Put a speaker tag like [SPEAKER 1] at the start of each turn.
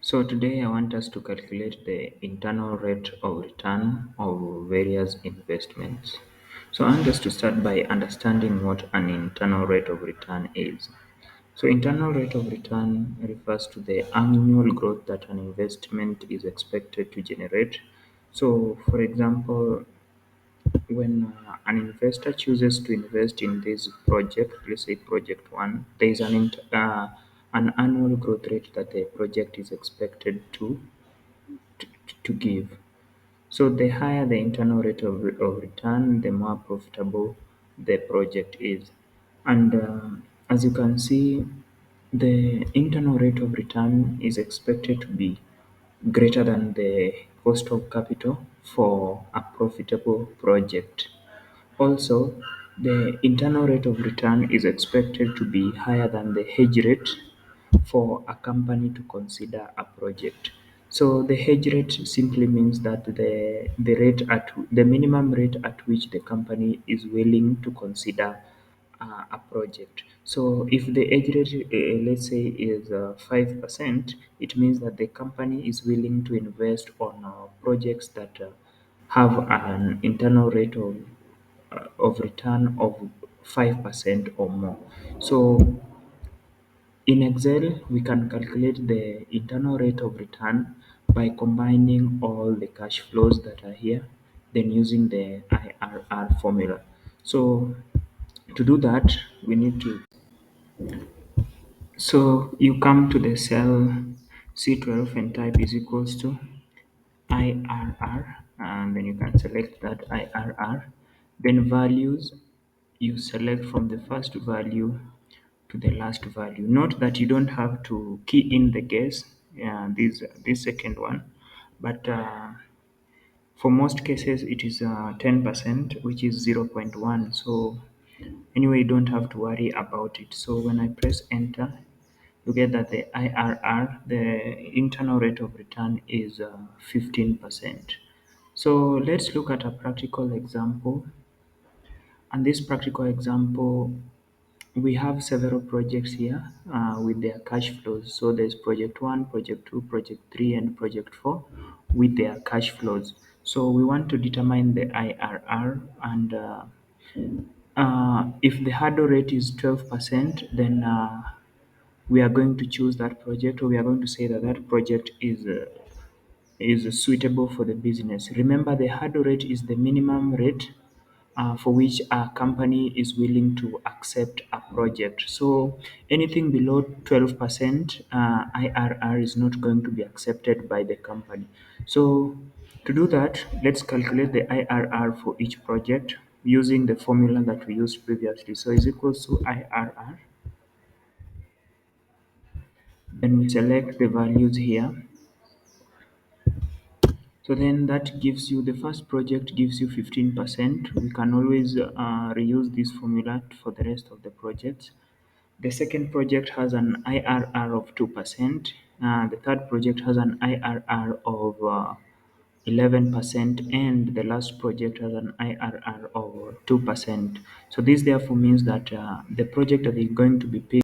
[SPEAKER 1] So today I want us to calculate the internal rate of return of various investments. So I want us to start by understanding what an internal rate of return is. So internal rate of return refers to the annual growth that an investment is expected to generate. So for example, when an investor chooses to invest in this project, let's say project one, there is an annual growth rate that the project is expected to give. So the higher the internal rate of return, the more profitable the project is. And as you can see, the internal rate of return is expected to be greater than the cost of capital for a profitable project. Also, the internal rate of return is expected to be higher than the hedge rate for a company to consider a project. So the hedge rate simply means that the minimum rate at which the company is willing to consider a project. So if the hedge rate, let's say, is 5%, it means that the company is willing to invest on projects that have an internal rate of return of 5% or more. So in Excel, we can calculate the internal rate of return by combining all the cash flows that are here, then using the IRR formula. So to do that, we need to, so you come to the cell C12 and type is equals to IRR, and then you can select that IRR. Then values, you select from the first value to the last value. Note that you don't have to key in the guess, this second one, but for most cases it is 10%, which is zero point 0.1. So anyway, you don't have to worry about it. So when I press enter, you get that the IRR, the internal rate of return, is 15%. So let's look at a practical example. And this practical example, we have several projects here with their cash flows. So there's project one, project two, project three, and project four with their cash flows. So we want to determine the IRR, and if the hurdle rate is 12%, then we are going to choose that project, or we are going to say that that project is suitable for the business. Remember, the hurdle rate is the minimum rate for which a company is willing to accept a project. So anything below 12% IRR is not going to be accepted by the company. So to do that, let's calculate the IRR for each project using the formula that we used previously. So is equals to IRR. Then we select the values here. So then that gives you, the first project gives you 15%. We can always reuse this formula for the rest of the projects. The second project has an IRR of 2%. The third project has an IRR of 11%, and the last project has an IRR of 2%. So this therefore means that the project that is going to be paid